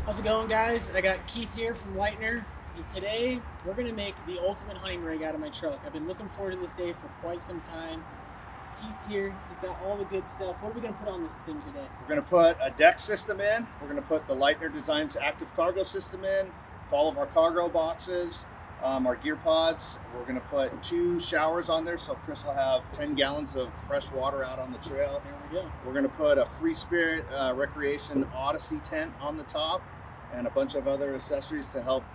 How's it going, guys? I got Keith here from Leitner, and today we're going to make the ultimate hunting rig out of my truck. I've been looking forward to this day for quite some time. Keith's here. He's got all the good stuff. What are we going to put on this thing today? We're going to put a deck system in. We're going to put the Leitner Designs active cargo system in with all of our cargo boxes, our gear pods. We're going to put 2 showers on there, so Chris will have 10 gallons of fresh water out on the trail. There we go. We're going to put a Free Spirit Recreation Odyssey tent on the top and a bunch of other accessories to help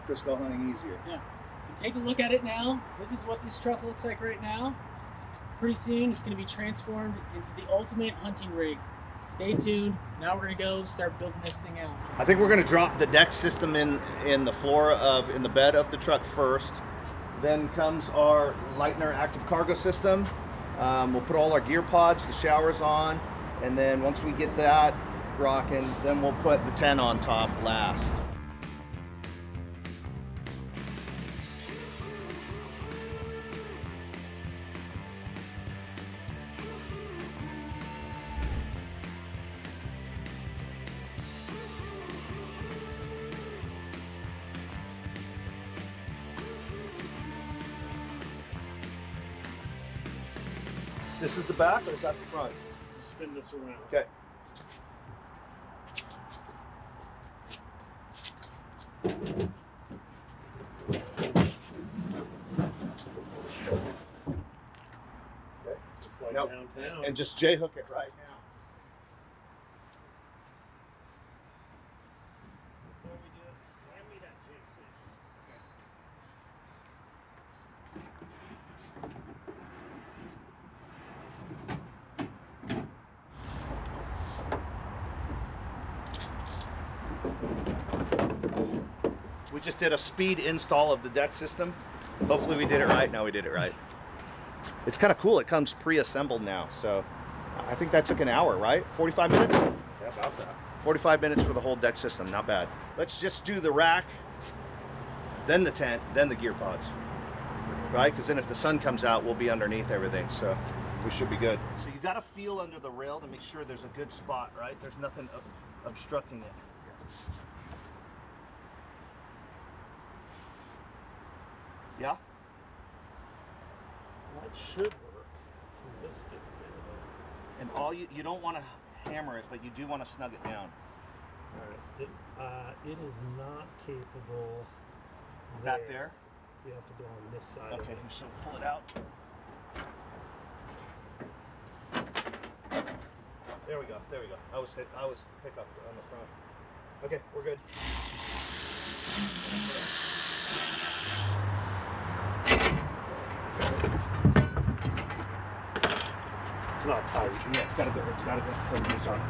Chris go hunting easier. Yeah. So take a look at it now. This is what this truck looks like right now. Pretty soon it's going to be transformed into the ultimate hunting rig. Stay tuned. Now we're going to go start building this thing out. I think we're going to drop the deck system in the bed of the truck first. Then comes our Leitner active cargo system. We'll put all our gear pods, the showers on, and then once we get that rocking, then we'll put the tent on top last. This is the back, or is that the front? Spin this around. Okay. Just like Nope. downtown. And just J-hook it right now. Before we do it, hand me that J6. We just did a speed install of the deck system. Hopefully we did it right. No, we did it right. It's kind of cool. It comes pre-assembled now, so I think that took an hour, right? 45 minutes? Yeah, about that. 45 minutes for the whole deck system, not bad. Let's just do the rack, then the tent, then the gear pods, right? Because then if the sun comes out, we'll be underneath everything, so we should be good. So you got to feel under the rail to make sure there's a good spot, right? There's nothing obstructing it. Yeah? That should work. This get there. And all you don't want to hammer it, but you do want to snug it down. Alright, it is not capable Back there? You have to go on this side. Okay, so pull it out. There we go, there we go. I was hiccuped on the front. Okay, we're good. It's not tight. Yeah, it's gotta go. It's gotta go. This one.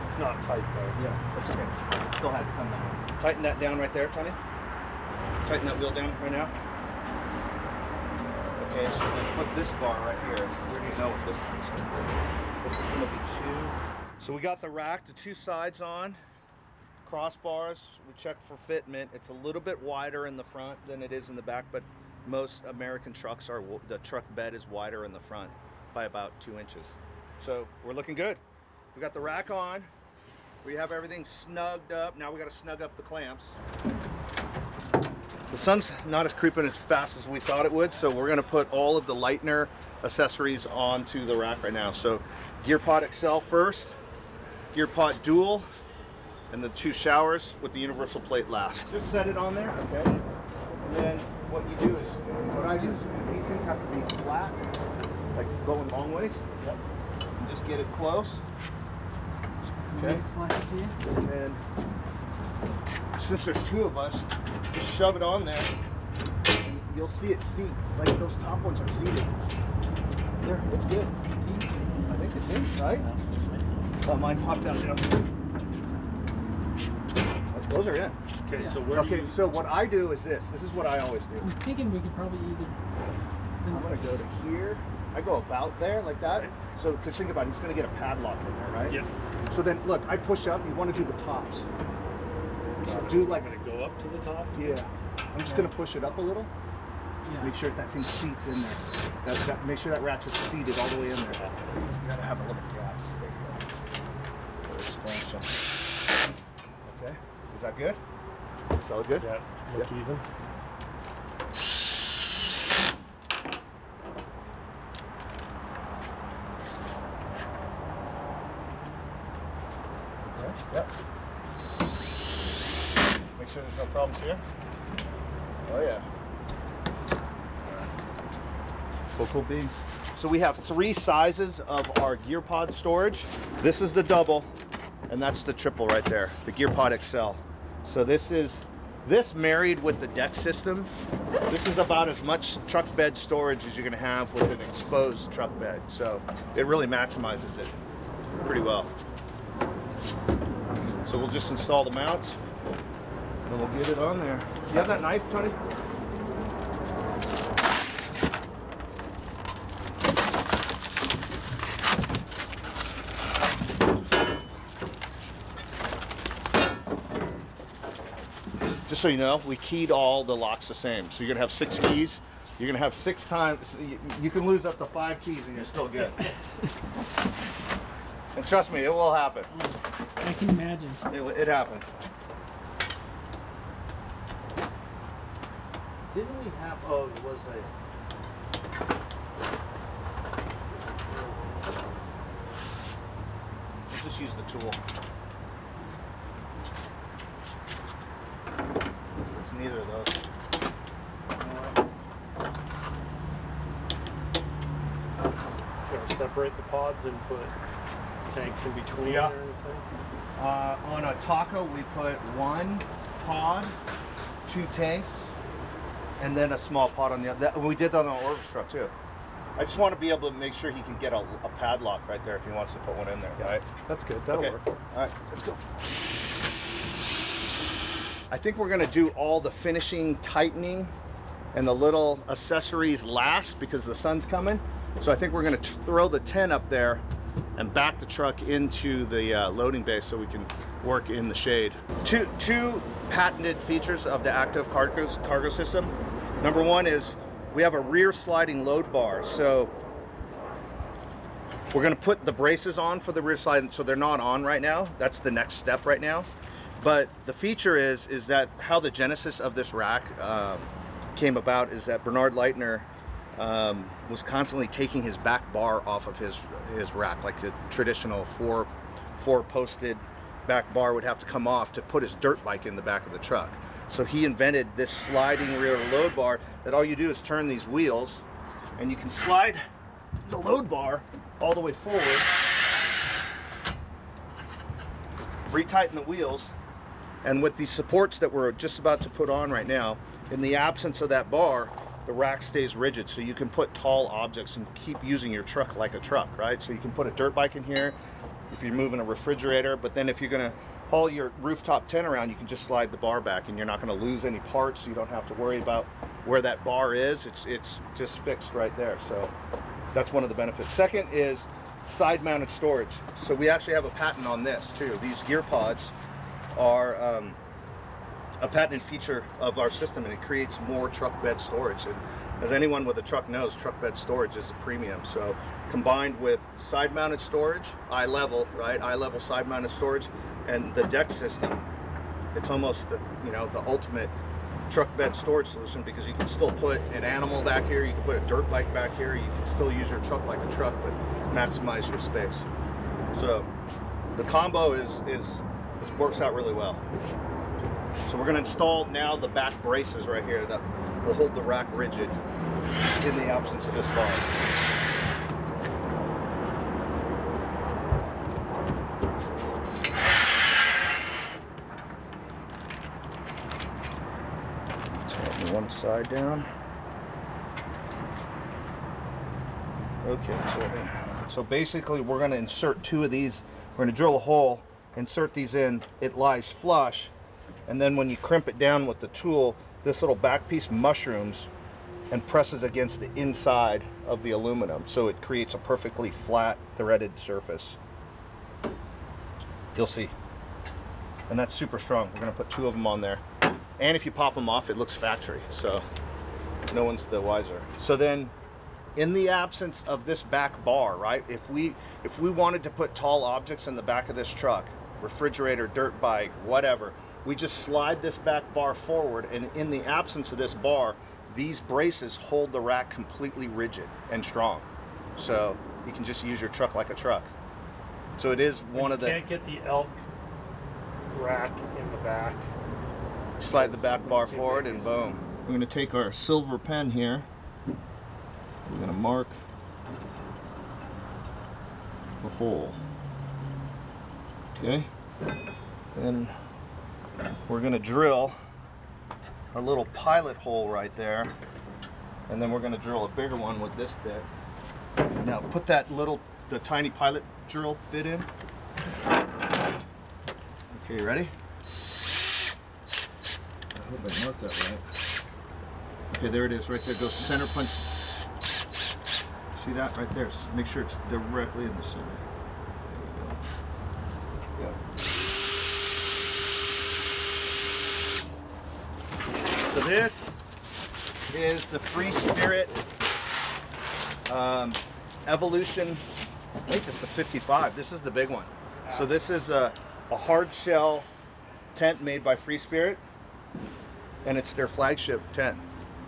It's not tight though. Yeah, that's okay. It still had to come down. Tighten that down right there, Tony. Tighten that wheel down right now. Okay, so then put this bar right here. We already know what this is. This is gonna be 2. So we got the rack, the 2 sides on. Crossbars, we check for fitment. It's a little bit wider in the front than it is in the back, but most American trucks are, the truck bed is wider in the front by about 2 inches. So we're looking good. We got the rack on. We have everything snugged up. Now we got to snug up the clamps. The sun's not as creeping as fast as we thought it would, so we're going to put all of the Leitner accessories onto the rack right now. So gear pod XL first, gear pod dual, and the 2 showers with the universal plate last. Just set it on there, okay? And then what you do is, what I do is, these things have to be flat, like going long ways. Yep. And just get it close. Okay. Slide it to you. And then, since there's 2 of us, just shove it on there, and you'll see it seat. Like those top ones are seated. There, it's good. I think it's in, right? Mine popped out down here. Those are in. Okay, Yeah. so where do you... So what I do is this. This is what I always do. I'm thinking we could probably either... I'm gonna go to here. I go about there like that. Right. So, because think about it, he's gonna get a padlock in there, right? Yeah. So then, look, I push up. You want to do the tops. So do like. I'm gonna go up to the top. Yeah. I'm just gonna push it up a little. Yeah. Make sure that thing seats in there. Make sure that ratchet's seated all the way in there. You gotta have a little gap. There you go. question. Okay, is that good? Is that look good? Does that look even? Okay, yep. Make sure there's no problems here. Oh yeah. Cool beans. So we have 3 sizes of our gear pod storage. This is the double, and that's the triple right there, the gear pod XL. So this married with the deck system, this is about as much truck bed storage as you're gonna have with an exposed truck bed. So it really maximizes it pretty well. So we'll just install the mounts and we'll get it on there. You have that knife, Tony? Just so you know, we keyed all the locks the same. So you're gonna have 6 keys. You're gonna have 6 times. You can lose up to 5 keys and you're still good. And trust me, it will happen. I can imagine. It happens. Didn't we have? Oh, it was a. We'll just use the tool. It's neither of those. You ever separate the pods and put tanks in between Yeah. or anything? On a Taco, we put 1 pod, 2 tanks, and then a small pod on the other. We did that on the Orvis truck too. I just want to be able to make sure he can get a padlock right there if he wants to put one in there. Right? That's good. That'll Okay. work. All right, let's go. I think we're gonna do all the finishing, tightening, and the little accessories last because the sun's coming. So I think we're gonna throw the tent up there and back the truck into the loading bay so we can work in the shade. Two patented features of the active cargo system. Number 1 is we have a rear sliding load bar. So we're gonna put the braces on for the rear slide, so they're not on right now. That's the next step right now. But the feature is that how the genesis of this rack came about is that Bernard Leitner was constantly taking his back bar off of his rack, like the traditional four posted back bar would have to come off to put his dirt bike in the back of the truck. So he invented this sliding rear load bar that all you do is turn these wheels and you can slide the load bar all the way forward, retighten the wheels, and with these supports that we're just about to put on right now, in the absence of that bar, the rack stays rigid, so you can put tall objects and keep using your truck like a truck, right? So you can put a dirt bike in here if you're moving a refrigerator, but then if you're gonna haul your rooftop tent around, you can just slide the bar back and you're not gonna lose any parts, so you don't have to worry about where that bar is. It's just fixed right there, so that's one of the benefits. Second is side mounted storage. So we actually have a patent on this too. These gear pods are a patented feature of our system, and it creates more truck bed storage. And as anyone with a truck knows, truck bed storage is a premium. So combined with side mounted storage, eye level, right? Eye level side mounted storage, and the deck system, it's almost the ultimate truck bed storage solution, because you can still put an animal back here, you can put a dirt bike back here, you can still use your truck like a truck, but maximize your space. So the combo works out really well. So we're going to install now the back braces right here that will hold the rack rigid in the absence of this bar. Turn one side down. Okay, so basically we're going to insert 2 of these. We're going to drill a hole, insert these in, it lies flush, and then when you crimp it down with the tool, this little back piece mushrooms and presses against the inside of the aluminum, so it creates a perfectly flat threaded surface. You'll see. And that's super strong. We're going to put 2 of them on there, and if you pop them off, it looks factory, so no one's the wiser. So then, in the absence of this back bar, right, if we wanted to put tall objects in the back of this truck, refrigerator, dirt bike, whatever. We just slide this back bar forward, and in the absence of this bar, these braces hold the rack completely rigid and strong. So you can just use your truck like a truck. So it is one of the... You can't get the elk rack in the back. Slide the back bar forward and boom. We're going to take our silver pen here. We're going to mark the hole. Okay. Then we're going to drill a little pilot hole right there. And then we're going to drill a bigger one with this bit. Now put the tiny pilot drill bit in. Okay, ready? I hope I marked that right. Okay, there it is, right there. Go center punch. See that right there? Make sure it's directly in the center. There we go. So this is the Free Spirit Evolution. I think this is the 55. This is the big one. So this is a hard shell tent made by Free Spirit, and it's their flagship tent.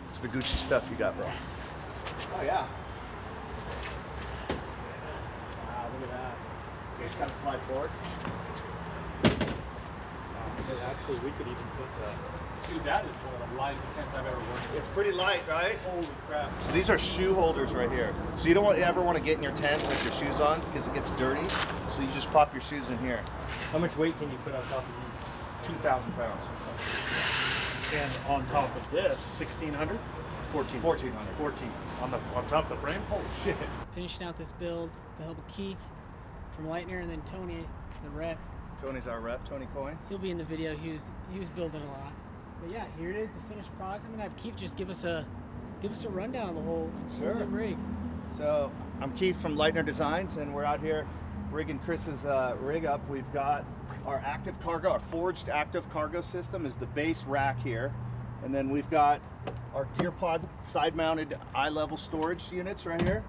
It's the Gucci stuff you got, bro. Oh yeah. Wow, look at that. Okay, it's got to slide forward. Actually, we could even put that. Dude, that is one of the lightest tents I've ever worked with. It's pretty light, right? Holy crap. So these are shoe holders right here. So you don't ever want to get in your tent with your shoes on because it gets dirty. So you just pop your shoes in here. How much weight can you put on top of these? 2,000 pounds. And on top of this, 1,600? 14. 1,400. 14. On top of the frame? Holy shit. Finishing out this build with the help of Keith from Leitner, and then Tony, the rep. Tony's our rep, Tony Coyne. He'll be in the video. He was building a lot. But yeah, here it is, the finished product. I'm gonna have Keith just give us a rundown of the whole rig. So I'm Keith from Leitner Designs, and we're out here rigging Chris's rig up. We've got our active cargo, our forged active cargo system is the base rack here, and then we've got our gear pod side-mounted eye-level storage units right here.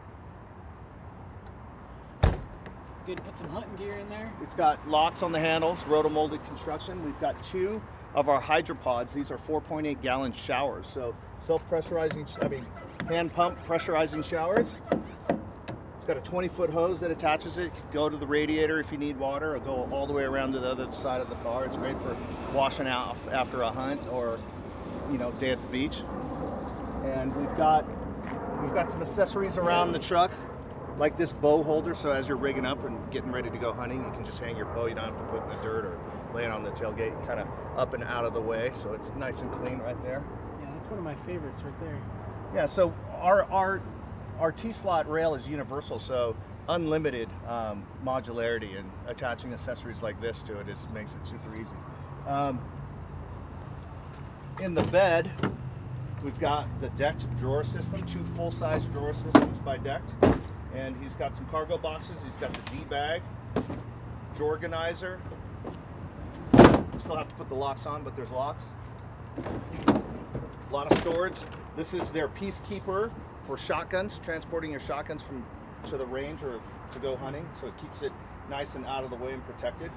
Good to put some hunting gear in there. It's got locks on the handles, rotomolded construction. We've got 2 of our hydropods. These are 4.8 gallon showers. So self-pressurizing, hand pump pressurizing showers. It's got a 20-foot hose that attaches it. You can go to the radiator if you need water, or go all the way around to the other side of the car. It's great for washing out after a hunt or, you know, day at the beach. And we've got some accessories around the truck, like this bow holder. So as you're rigging up and getting ready to go hunting, you can just hang your bow. You don't have to put it in the dirt or lay it on the tailgate, kind of up and out of the way. So it's nice and clean right there. Yeah, that's one of my favorites right there. Yeah, so our T-slot rail is universal, so unlimited modularity, and attaching accessories like this to it makes it super easy. In the bed, we've got the decked drawer system, 2 full-size drawer systems by Decked, and he's got some cargo boxes. He's got the D-bag, drawer organizer. We still have to put the locks on, but there's locks. A lot of storage. This is their Peacekeeper for shotguns, transporting your shotguns to the range or to go hunting, so it keeps it nice and out of the way and protected.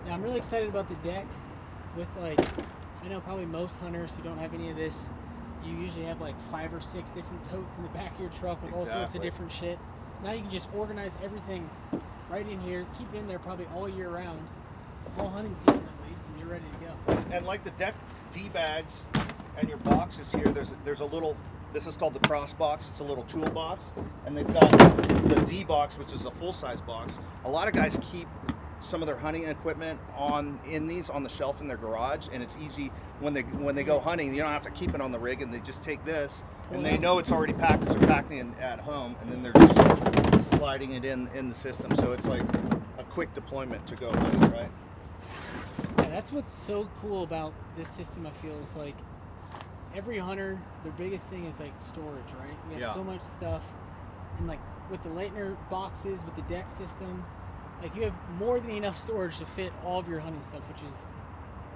Yeah, I'm really excited about the Decked. With I know probably most hunters who don't have any of this, you usually have like 5 or 6 different totes in the back of your truck with all sorts of different shit. Now you can just organize everything right in here, keep it in there probably all year round, all hunting season at least, and you're ready to go. And like the Decked D-bags and your boxes here, there's a little, this is called the cross box. It's a little tool box, and they've got the D box, which is a full-size box. A lot of guys keep some of their hunting equipment in these on the shelf in their garage, and it's easy when they go hunting. You don't have to keep it on the rig, and they just take this, and they know it's already packed because they're packing it at home, and then they're just sliding it in the system. So it's like a quick deployment to go hunting, right? Yeah, that's what's so cool about this system. I feel is like every hunter, their biggest thing is like storage, right? We have so much stuff, and like with the Leitner boxes, with the Deck system, like you have more than enough storage to fit all of your hunting stuff, which is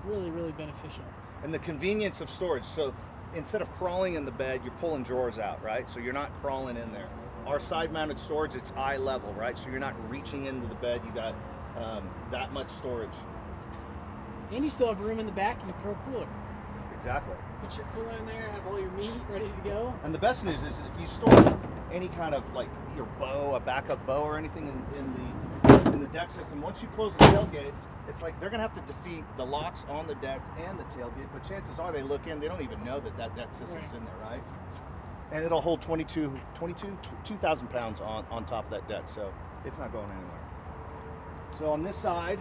really, really beneficial. And the convenience of storage. So instead of crawling in the bed, you're pulling drawers out, right? So you're not crawling in there. Our side-mounted storage, it's eye level, right? So you're not reaching into the bed. You got that much storage. And you still have room in the back. You can throw a cooler. Exactly. Put your cooler in there, have all your meat ready to go. And the best news is if you store any kind of like your bow, a backup bow or anything in the deck system, once you close the tailgate, it's like they're gonna have to defeat the locks on the deck and the tailgate, but chances are they look in, they don't even know that deck system's in there, right? And it'll hold 2,000 pounds on top of that deck, so it's not going anywhere. So on this side,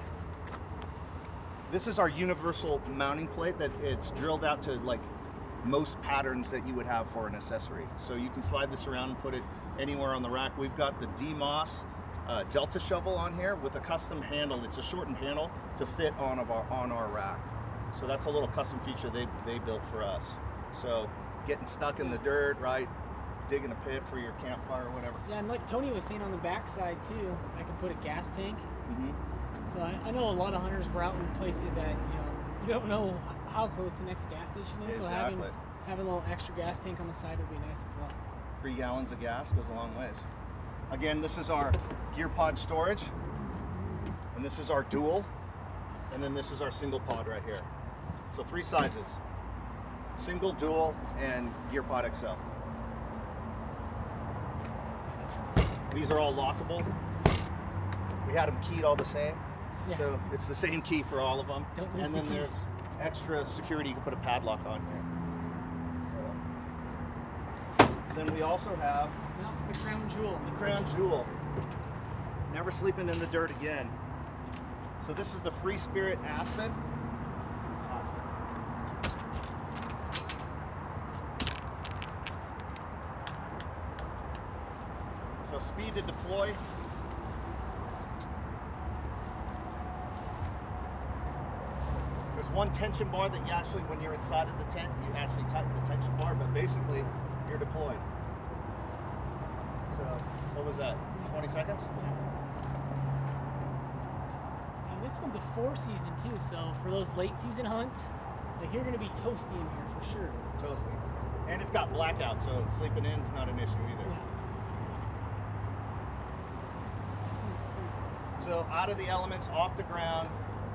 this is our universal mounting plate that it's drilled out to like most patterns that you would have for an accessory. So you can slide this around and put it anywhere on the rack. We've got the DMOS Delta shovel on here with a custom handle. It's a shortened handle to fit on our rack. So that's a little custom feature they built for us. So getting stuck in the dirt, right? Digging a pit for your campfire or whatever. Yeah, and like Tony was saying on the back side too, I can put a gas tank. Mm-hmm. So I know a lot of hunters were out in places that you don't know how close the next gas station is. Exactly. So having a little extra gas tank on the side would be nice as well. 3 gallons of gas goes a long ways. Again, this is our gear pod storage, and this is our dual, and then this is our single pod right here. So 3 sizes: single, dual, and gear pod XL. These are all lockable. We had them keyed all the same, so it's the same key for all of them. And then there's extra security. You can put a padlock on here. So. Then we also have the crown jewel. The crown jewel. Never sleeping in the dirt again. So this is the Free Spirit Aspen. It's hot. So speed to deploy. There's one tension bar that you actually, when you're inside of the tent, you actually tighten the tension bar, but basically you're deployed. So what was that, 20 seconds? Yeah. And this one's a 4-season too, so for those late season hunts, like you're gonna be toasty in here for sure. Toasty. And it's got blackout, so sleeping in is not an issue either. Yeah. So out of the elements, off the ground,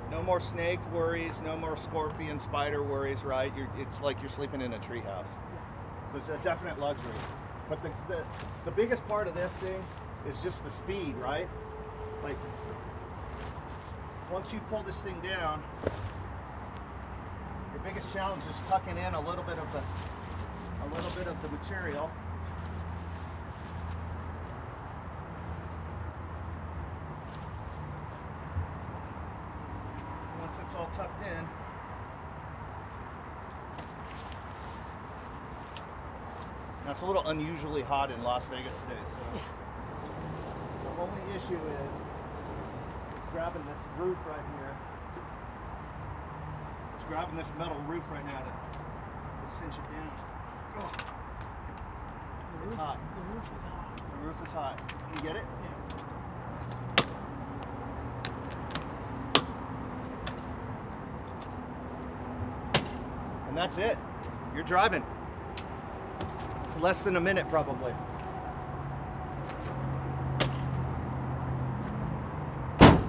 no more snake worries, no more scorpion, spider worries, right? It's like you're sleeping in a treehouse. So it's a definite luxury. But the biggest part of this thing is just the speed, right? Like, once you pull this thing down, your biggest challenge is tucking in a little bit of the material. Once it's all tucked in, now it's a little unusually hot in Las Vegas today, so the only issue is grabbing this roof right here. It's grabbing this metal roof right now to cinch it down. Oh. It's hot. The roof is hot. The roof is hot. Can you get it? Yeah. And that's it. You're driving. It's less than a minute probably.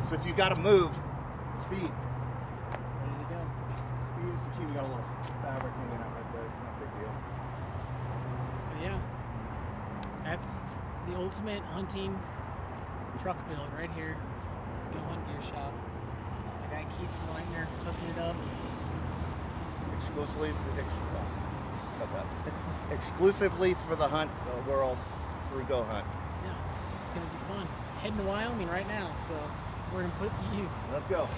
So if you got to move, speed. Ready to go. Speed is the key. We got a little fabric hanging out right there. It's not a big deal. But yeah, that's the ultimate hunting truck build right here. The Go Hunt Gear Shop. My guy Keith from Leitner hooking it up. Exclusively for the hunt world through Go Hunt. Yeah, it's gonna be fun. Heading to Wyoming right now, so we're gonna put it to use. Let's go.